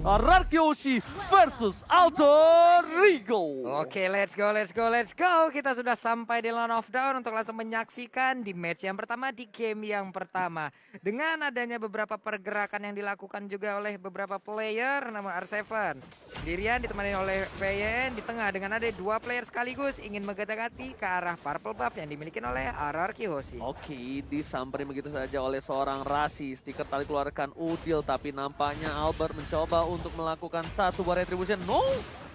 Rakyoshi versus Alter Ego. Oke, let's go. Kita sudah sampai di Land of Dawn untuk langsung menyaksikan di match yang pertama, di game yang pertama. Dengan adanya beberapa pergerakan yang dilakukan juga oleh beberapa player, nama R7. Sendirian ditemani oleh PYN di tengah dengan ada dua player sekaligus ingin mendekati ke arah purple buff yang dimiliki oleh RRQ Hoshi. Oke, disamperin begitu saja oleh seorang Rasi. Stiker tadi keluarkan Udil, tapi nampaknya Albert mencoba untuk melakukan satu buah retribution. No!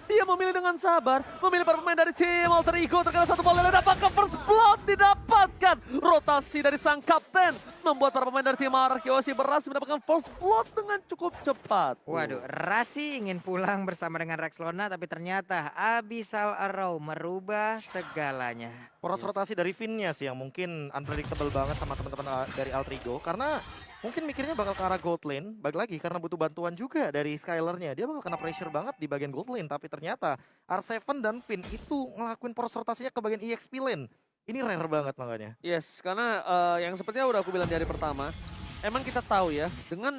Dia memilih dengan sabar, memilih para pemain dari tim Alter Ego, terkena satu bola dan dapatkan first blood, didapatkan rotasi dari sang kapten, membuat para pemain dari tim Rakyoshi berhasil mendapatkan first blood dengan cukup cepat. Waduh, Rasi ingin pulang bersama dengan Rexlona, tapi ternyata Abyssal Arrow merubah segalanya. Poros rotasi dari Finn-nya sih yang mungkin unpredictable banget sama teman-teman dari Alter Ego, karena mungkin mikirnya bakal ke arah gold lane, balik lagi karena butuh bantuan juga dari Skylar-nya. Dia bakal kena pressure banget di bagian gold lane, tapi ternyata R7 dan Finn itu ngelakuin poros rotasinya ke bagian EXP lane. Ini rare banget makanya. Yes, karena yang sepertinya udah aku bilang di hari pertama, emang kita tahu ya, dengan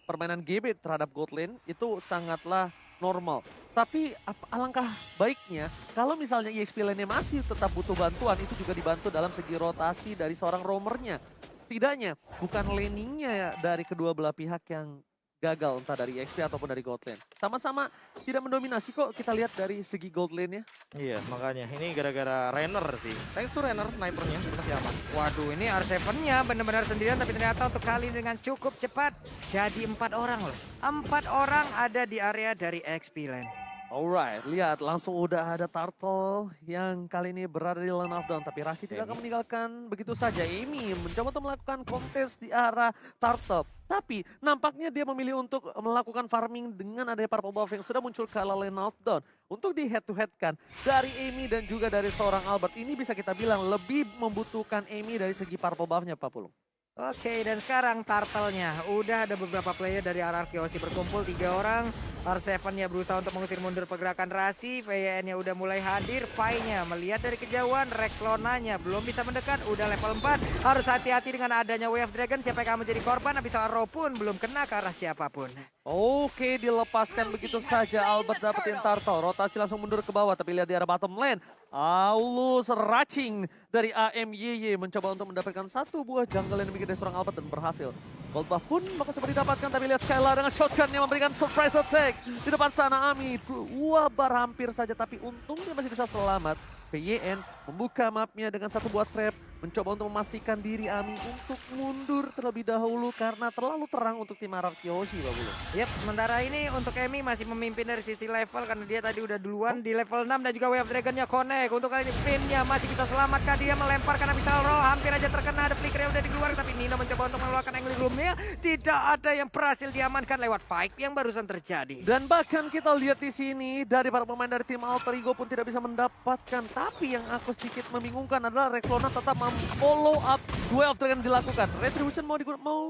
permainan GB terhadap gold lane itu sangatlah normal. Tapi alangkah baiknya kalau misalnya EXP lane-nya masih tetap butuh bantuan, itu juga dibantu dalam segi rotasi dari seorang roamernya. Setidaknya bukan laningnya dari kedua belah pihak yang gagal, entah dari EXP ataupun dari gold lane. Sama-sama tidak mendominasi kok kita lihat dari segi gold lane-nya. Iya, makanya ini gara-gara Renner sih. Thanks to Renner, snipernya masih aman. Waduh, ini R7-nya benar-benar sendirian, tapi ternyata untuk kali ini dengan cukup cepat. Jadi 4 orang loh. 4 orang ada di area dari XP lane. Alright, lihat langsung udah ada Turtle yang kali ini berada di Land of Dawn. Tapi Rashid tidak akan meninggalkan begitu saja. Amy mencoba untuk melakukan kontes di arah Turtle. Tapi nampaknya dia memilih untuk melakukan farming dengan adanya purple buff yang sudah muncul ke Land of Dawn. Untuk di head to head kan dari Amy dan juga dari seorang Albert. Ini bisa kita bilang lebih membutuhkan Amy dari segi purple buff-nya, Pak Pulung. Oke, dan sekarang Turtle-nya. Udah ada beberapa player dari RRQ Hoshi berkumpul, 3 orang. R7-nya berusaha untuk mengusir mundur pergerakan Rasi. PYN-nya udah mulai hadir. Pai-nya melihat dari kejauhan. Rexlona-nya belum bisa mendekat. Udah level 4. Harus hati-hati dengan adanya Wave Dragon. Siapa yang akan menjadi korban? Abyssal Arrow pun belum kena ke arah siapapun. Oke, dilepaskan begitu saja. Albert dapetin Turtle. Rotasi langsung mundur ke bawah. Tapi lihat di arah bottom lane. Aulus Racing dari AMYY mencoba untuk mendapatkan satu buah jungle yang dimiliki dari seorang Albert dan berhasil. Gold buff pun bakal coba didapatkan, tapi lihat Skylar dengan shotgun yang memberikan surprise attack. Di depan sana Ami, wabar hampir saja, tapi untungnya masih bisa selamat. PYN membuka mapnya dengan satu buah trap, mencoba untuk memastikan diri Ami untuk mundur terlebih dahulu karena terlalu terang untuk tim RRQ Hoshi, Pak Bulu. Yap, sementara ini untuk Emi masih memimpin dari sisi level karena dia tadi udah duluan di level 6 dan juga Wave Dragon-nya connect. Untuk kali ini Finn-nya masih bisa selamatkan, dia melemparkan Abyssal Arrow, hampir aja terkena, ada flicker yang udah dikeluarkan, tapi Nino mencoba untuk mengeluarkan angle gloom-nya. Tidak ada yang berhasil diamankan lewat fight yang barusan terjadi. Dan bahkan kita lihat di sini dari para pemain dari tim Alter Ego pun tidak bisa mendapatkan. Tapi yang aku sedikit membingungkan adalah Rexlona tetap follow up duel yang dilakukan. Retribution mau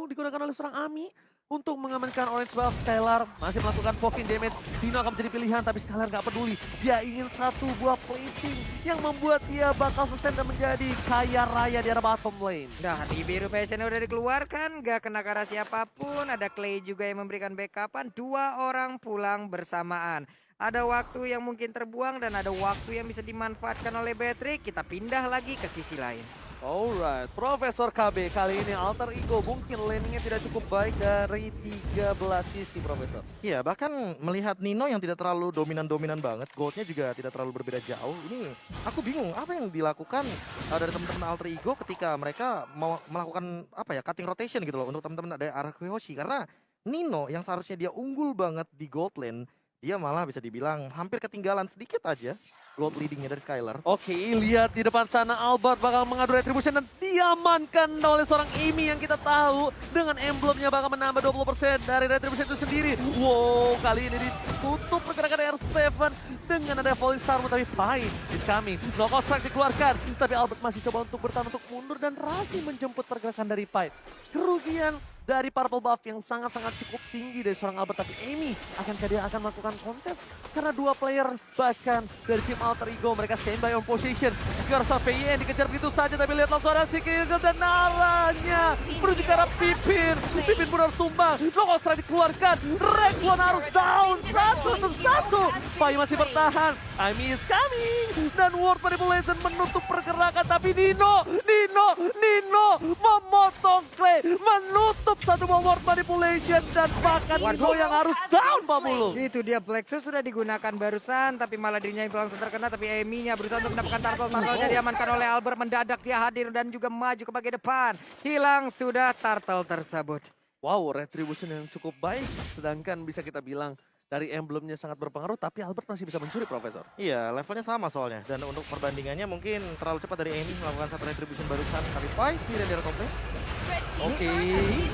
digunakan oleh seorang Ami untuk mengamankan orange buff. Skylar masih melakukan poking damage. Dino akan menjadi pilihan, tapi Skylar nggak peduli. Dia ingin satu buah placing yang membuat dia bakal sustain dan menjadi kaya raya di arah bottom lane. Nah, di biru passion udah dikeluarkan, gak kena ke arah siapapun. Ada Clay juga yang memberikan backupan. 2 orang pulang bersamaan. Ada waktu yang mungkin terbuang dan ada waktu yang bisa dimanfaatkan oleh Patrick. Kita pindah lagi ke sisi lain. Alright, Profesor KB kali ini Alter Ego mungkin laningnya tidak cukup baik dari 13 sisi, Profesor. Iya, bahkan melihat Nino yang tidak terlalu dominan-dominan banget, goldnya juga tidak terlalu berbeda jauh. Ini aku bingung apa yang dilakukan dari teman-teman Alter Ego ketika mereka mau melakukan cutting rotation gitu loh untuk teman-teman dari RRQ Hoshi, karena Nino yang seharusnya dia unggul banget di gold lane, dia malah bisa dibilang hampir ketinggalan sedikit aja gold leadingnya dari Skylar. Oke, lihat di depan sana Albert bakal mengadu retribution dan diamankan oleh seorang Amy yang kita tahu dengan emblemnya bakal menambah 20% dari retribution itu sendiri. Wow, kali ini ditutup pergerakan R7 dengan ada Falling Star, tapi Pai is coming. Knockout strike dikeluarkan, tapi Albert masih coba untuk bertahan untuk mundur dan Rasi menjemput pergerakan dari Pai. Kerugian dari purple buff yang sangat-sangat cukup tinggi dari seorang Albert, tapi Amy akankah dia akan melakukan kontes karena 2 player bahkan dari tim Alter Ego mereka standby on position. Garza PYN dikejar begitu saja, tapi lihat langsung ada si kill dan arahnya menuju ke arah Pipin. Pipin pun harus tumbang. Logo strike dikeluarkan. Rexlona harus down. Satu. Pai masih bertahan. Amy is coming. Dan World Manipulation menutup pergerakan. Tapi Nino memotong Clay. Menutup satu buah World Manipulation. Dan bahkan Nino yang harus down, Pak Mulung. Itu dia, Plexus sudah digunakan barusan, tapi malah dirinya yang langsung terkena. Tapi Amy-nya berusaha untuk mendapatkan turtle-turtle-nya diamankan oleh Albert. Mendadak dia hadir dan juga maju ke bagian depan. Hilang sudah turtle tersebut. Wow, retribution yang cukup baik. Sedangkan bisa kita bilang dari emblemnya sangat berpengaruh, tapi Albert masih bisa mencuri, Profesor. Iya, levelnya sama soalnya. Dan untuk perbandingannya mungkin terlalu cepat dari Amy melakukan satu retribution barusan. Tapi Pai sendiri dari kompleks. Oke,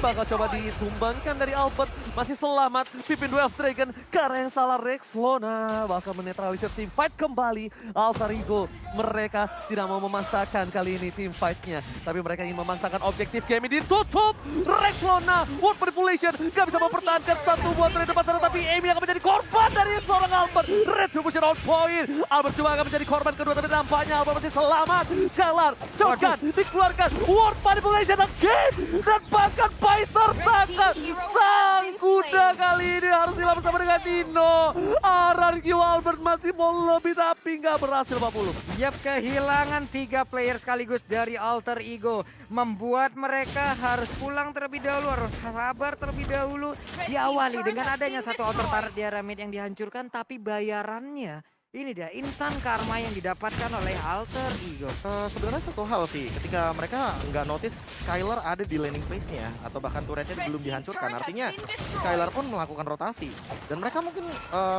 bakal coba ditumbangkan dari Albert. Masih selamat, Pipin Duel Dragon. Karena yang salah Rexlona bakal menetralisir tim fight kembali. Alter Ego, mereka tidak mau memaksakan kali ini tim fight-nya. Tapi mereka ingin memaksakan objektif game ini ditutup. Rexlona, World Manipulation, gak bisa mempertahankan satu buat trade depan sana. Tapi Amy akan menjadi korban dari seorang Albert. Retribution on point. Albert juga akan menjadi korban kedua, tapi nampaknya Albert masih selamat. Scalar, Jokan, dikeluarkan. World Manipulation again. Dan bahkan Pai tertangkap. Sang kuda kali ini harus hilang bersama dengan Nino. RRQ Albert masih mau lebih tapi nggak berhasil, Pak Pulung. Yap, kehilangan 3 player sekaligus dari Alter Ego membuat mereka harus pulang terlebih dahulu, harus sabar terlebih dahulu. Diawali dengan adanya satu outer turret di area mid yang dihancurkan, tapi bayarannya ini dia instan karma yang didapatkan oleh Alter Ego. Sebenarnya satu hal sih, ketika mereka nggak notice Skylar ada di laning phase-nya atau bahkan turretnya belum dihancurkan, artinya Skylar pun melakukan rotasi. Dan mereka mungkin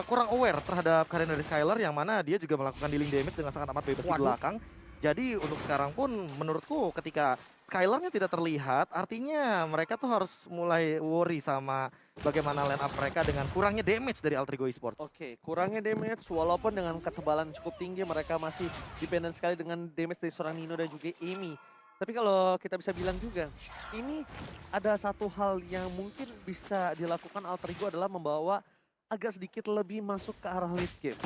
kurang aware terhadap karir dari Skylar yang mana dia juga melakukan dealing damage dengan sangat amat bebas di belakang. Jadi untuk sekarang pun menurutku ketika Skylar-nya tidak terlihat, artinya mereka tuh harus mulai worry sama bagaimana line up mereka dengan kurangnya damage dari Alter Ego Esports. Oke, kurangnya damage walaupun dengan ketebalan cukup tinggi mereka masih dependent sekali dengan damage dari seorang Nino dan juga Amy. Tapi kalau kita bisa bilang juga, ini ada satu hal yang mungkin bisa dilakukan Alter Ego adalah membawa agak sedikit lebih masuk ke arah late game.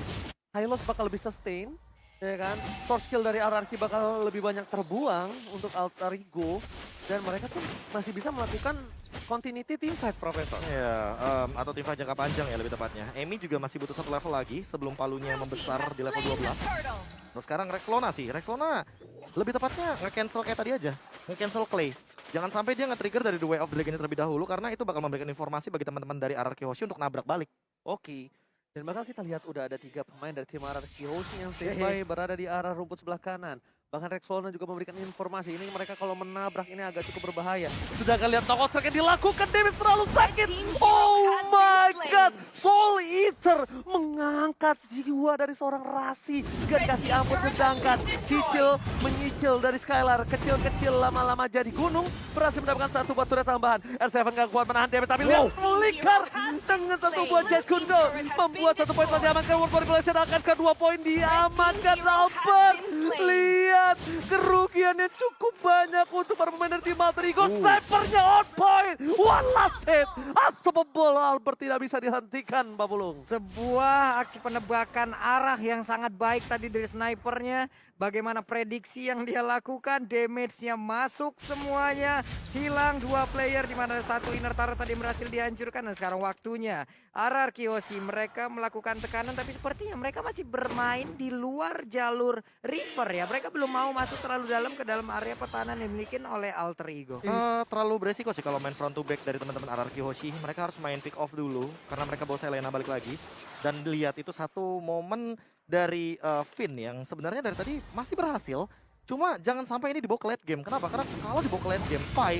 Hylos bakal lebih sustain, ya kan? Source skill dari RRQ bakal lebih banyak terbuang untuk Alter Ego. Dan mereka tuh masih bisa melakukan continuity team fight, Profesor. Ya, atau tim fight jangka panjang ya lebih tepatnya. Amy juga masih butuh satu level lagi sebelum palunya membesar di level 12. Terus sekarang Rexlona sih. Rexlona lebih tepatnya nge-cancel kayak tadi aja. Nge-cancel Clay. Jangan sampai dia nge-trigger dari The Way of the Dragon terlebih dahulu karena itu bakal memberikan informasi bagi teman-teman dari RRQ Hoshi untuk nabrak balik. Oke. Dan bakal kita lihat udah ada 3 pemain dari tim RRQ Hoshi yang standby berada di arah rumput sebelah kanan. Bahkan Rexlona juga memberikan informasi, ini mereka kalau menabrak ini agak cukup berbahaya. Sudah kalian lihat Toko Strike yang dilakukan, damage terlalu sakit. Oh my god, Soul Eater mengangkat jiwa dari seorang Rasi. Gak dikasih ampun, sedangkan Cicil menyicil dari Skylar. Kecil-kecil lama-lama jadi gunung, berhasil mendapatkan satu buat turret tambahan. R7 gak kuat menahan damage, tapi lihat Flicker dengan satu buat Jet Kundo. Membuat satu poin telah diamankan, World Manipulation akan kedua poin diamankan Albert. Lihat kerugiannya cukup banyak untuk para pemain dari tim Alter Ego. Snipernya on point. One last hit. Unstoppable. Albert tidak bisa dihentikan, Pak Pulung. Sebuah aksi penebakan arah yang sangat baik tadi dari snipernya. Bagaimana prediksi yang dia lakukan, damage-nya masuk semuanya. Hilang 2 player di mana satu inner turret tadi berhasil dihancurkan. Dan sekarang waktunya RRQ Hoshi mereka melakukan tekanan, tapi sepertinya mereka masih bermain di luar jalur river ya. Mereka belum mau masuk terlalu dalam ke dalam area pertahanan yang dimiliki oleh Alter Ego. Terlalu beresiko sih kalau main front to back dari teman-teman RRQ Hoshi. Mereka harus main pick off dulu karena mereka bawa Selena balik lagi. Dan lihat itu satu momen dari Finn yang sebenarnya dari tadi masih berhasil. Cuma jangan sampai ini dibawa ke late game. Kenapa? Karena kalau dibawa ke late game, Pai,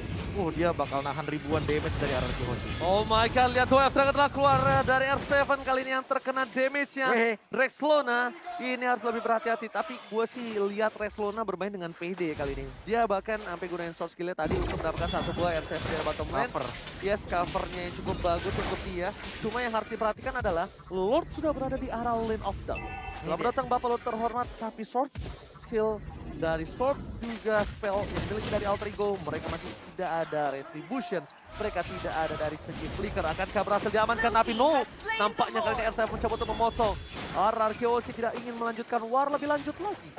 dia bakal nahan ribuan damage dari RRQ Hoshi. Oh my god, lihat Wave Dragon telah keluar dari R7 kali ini yang terkena damage-nya. Rexlona ini harus lebih berhati-hati. Tapi gue sih lihat Rexlona bermain dengan PD kali ini. Dia bahkan sampai gunain source skill-nya tadi untuk mendapatkan satu buah R7 dari bottom lane. Yes, covernya yang cukup bagus untuk dia. Cuma yang harus diperhatikan adalah Lord sudah berada di arah lane of down. Selamat datang Bapak Lord terhormat, tapi source skill dari Sword juga spell yang dimiliki dari Alter Ego, mereka masih tidak ada retribution, mereka tidak ada dari segi flicker. Akankah berhasil diamankan? Tapi no, nampaknya kali ini R7 mencoba untuk memotong. RRQ Hoshi tidak ingin melanjutkan war lebih lanjut lagi.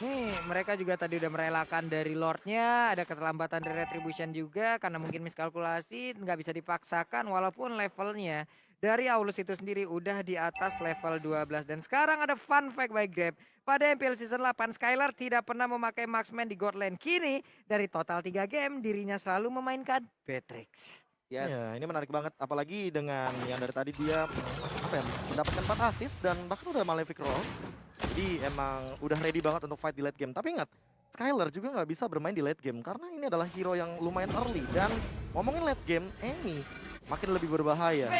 Nih, mereka juga tadi udah merelakan dari Lordnya, ada keterlambatan dari Retribution juga karena mungkin miskalkulasi, nggak bisa dipaksakan walaupun levelnya dari Aulus itu sendiri udah di atas level 12. Dan sekarang ada fun fact by Grab. Pada MPL Season 8, Skylar tidak pernah memakai Marksman di God Lane. Kini, dari total 3 game, dirinya selalu memainkan Beatrix. Yes. Ya, ini menarik banget apalagi dengan yang dari tadi dia apa ya, mendapatkan 4 assist dan bahkan udah Malefic Roll. Jadi emang udah ready banget untuk fight di late game. Tapi ingat, Skylar juga nggak bisa bermain di late game karena ini adalah hero yang lumayan early. Dan ngomongin late game, Amy makin lebih berbahaya.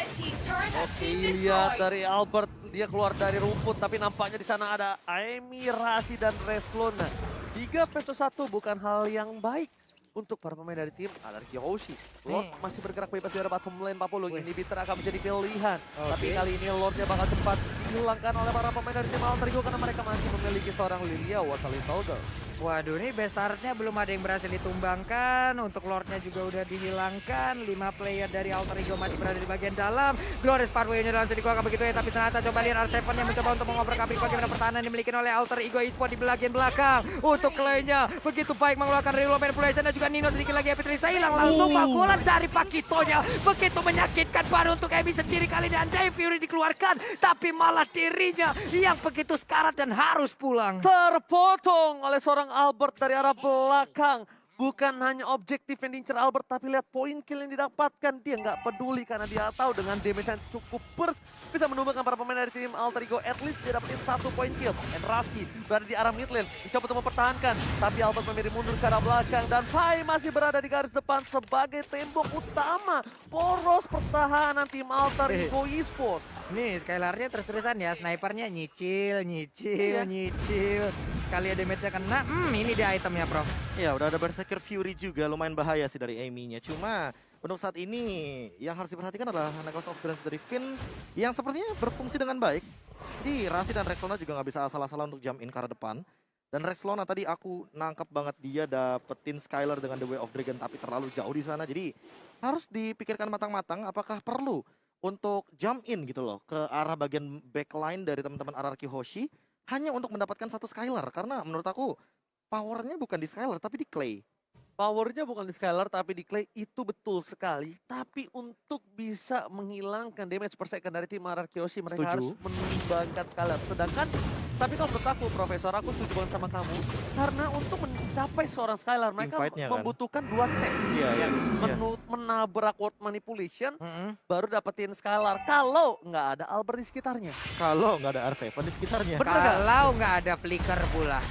Oke, lihat dari Albert, dia keluar dari rumput, tapi nampaknya di sana ada Amy, Rasi, dan Reflona. 3 versus 1 bukan hal yang baik untuk para pemain dari tim Anarchy Hoshi. Lord masih bergerak bebas di arah bottom lane 40. Inhibitor akan menjadi pilihan. Tapi kali ini Lordnya bakal cepat dihilangkan oleh para pemain dari tim Alter Ego karena mereka masih memiliki seorang Lilia Waterly Soldier. Waduh, ini best startnya belum ada yang berhasil ditumbangkan. Untuk Lordnya juga udah dihilangkan. 5 player dari Alter Ego masih berada di bagian dalam. Glorious Pathway-nya langsung dikeluarkan begitu ya. Tapi ternyata coba lihat R7 yang mencoba untuk mengoper kabin bagaimana pertahanan yang dimiliki oleh Alter Ego Esports di bagian belakang. Untuk Clay-nya begitu baik mengeluarkan reload manipulation dan juga Nino sedikit lagi Epic Risa hilang. Langsung pukulan dari Pakitonya. Begitu menyakitkan baru untuk Emi sendiri kali ini. Andai Fury dikeluarkan. Tapi malah dirinya yang begitu sekarat dan harus pulang. Terpotong oleh seorang Albert dari arah belakang. Bukan hanya objektif yang diincar Albert, tapi lihat poin kill yang didapatkan. Dia nggak peduli karena dia tahu dengan damage yang cukup burst bisa menumbangkan para pemain dari tim Alter Ego. At least dia dapetin 1 poin kill. And Rasi berada di arah mid lane, mencoba untuk mempertahankan. Tapi Albert memilih mundur ke arah belakang. Dan Fai masih berada di garis depan sebagai tembok utama. Poros pertahanan tim Alter Ego Esports. Nih Skylarnya terus-terusan ya, snipernya nyicil. Kali ada damage-nya kena, ini dia itemnya Prof. Ya udah ada Berserker Fury juga lumayan bahaya sih dari Amy-nya. Cuma untuk saat ini yang harus diperhatikan adalah Necklace of Balance dari Finn yang sepertinya berfungsi dengan baik. Jadi Rasi dan Rexlona juga nggak bisa asal-asalan untuk jump in ke arah depan. Dan Rexlona tadi aku nangkep banget dia dapetin Skylar dengan The Way of Dragon tapi terlalu jauh di sana. Jadi harus dipikirkan matang-matang apakah perlu untuk jump in gitu loh ke arah bagian backline dari teman-teman Anarchy Hoshi hanya untuk mendapatkan 1 Skylar. Karena menurut aku powernya bukan di Skylar tapi di Clay. Powernya bukan di Skylar tapi di Clay, itu betul sekali. Tapi untuk bisa menghilangkan damage per second dari tim Anarchy Hoshi mereka harus menumbangkan Skylar. Sedangkan, tapi kalau menurut aku Profesor, aku setuju banget sama kamu. Karena untuk mencapai seorang Skylar mereka membutuhkan 2 step. Menabrak word manipulation, baru dapetin Skylar. Kalau nggak ada Albert di sekitarnya. Kalau nggak ada R7 di sekitarnya. Kalau nggak ada flicker pula.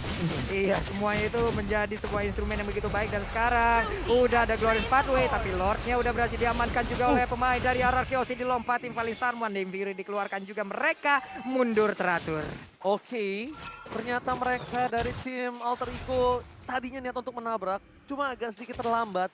Iya, semuanya itu menjadi sebuah instrumen yang begitu baik. Dan sekarang udah ada Glorious Pathway, tapi Lordnya udah berhasil diamankan juga oleh pemain dari Anarchy Hoshi. Dilompatin paling Starman, Fury dikeluarkan juga, mereka mundur teratur. Oke, ternyata mereka dari tim Alter Ego tadinya niat untuk menabrak, cuma agak sedikit terlambat.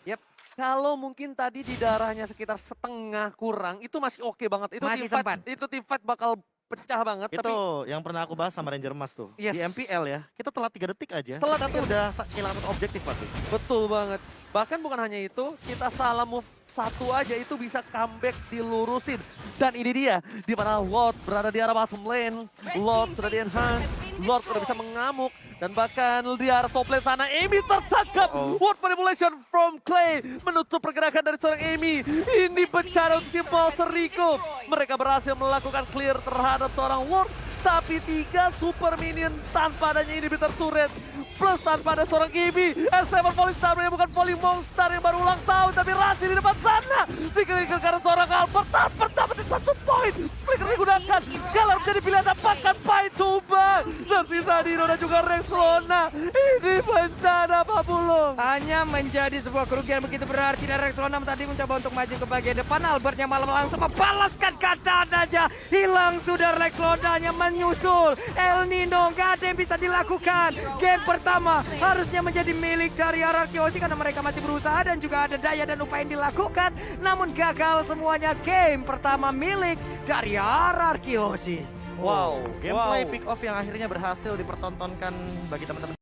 Kalau mungkin tadi di darahnya sekitar setengah kurang, itu masih oke banget. Itu masih sempat. Itu team fight bakal pecah banget. Itu tapi yang pernah aku bahas sama Ranger Mas tuh. Yes. Di MPL ya, kita telat 3 detik aja. Telat kita tuh udah kehilangan objektif pasti. betul banget. Bahkan bukan hanya itu, kita salah move 1 aja itu bisa comeback dilurusin. Dan ini dia, di mana Lord berada di arah bottom lane. Lord sudah di-enhance, Lord sudah bisa mengamuk. Dan bahkan di arah top lane sana, Amy tertangkap. Word manipulation from Clay menutup pergerakan dari seorang Amy. Ini bencana untuk tim Alter Ego. Mereka berhasil melakukan clear terhadap seorang Lord. Tapi 3 super minion tanpa adanya inhibitor turret. Plus tanpa ada seorang Amy. S7 Falling Star yang bukan Falling Monster yang baru ulang tahun. Tapi Rasi di depan sana. Secret karena seorang Albert dapetin 1 poin. Flicker digunakan. Skylar menjadi pilihan apakah Pai coba. Tersisa Dino dan juga Rexlona. Ini bencana Pak Bulung. Hanya menjadi sebuah kerugian begitu berarti. Dan Rexlona tadi mencoba untuk maju ke bagian depan. Albertnya malah langsung membalaskan keadaan aja. Hilang sudah Rexlonanya menyusul. El Nino gak ada yang bisa dilakukan. Game pertama harusnya menjadi milik dari Anarchy Hoshi karena mereka masih berusaha dan juga ada daya dan upaya yang dilakukan. Namun gagal semuanya. Game pertama milik dari Anarchy Hoshi. Wow, gameplay pick off yang akhirnya berhasil dipertontonkan bagi teman-teman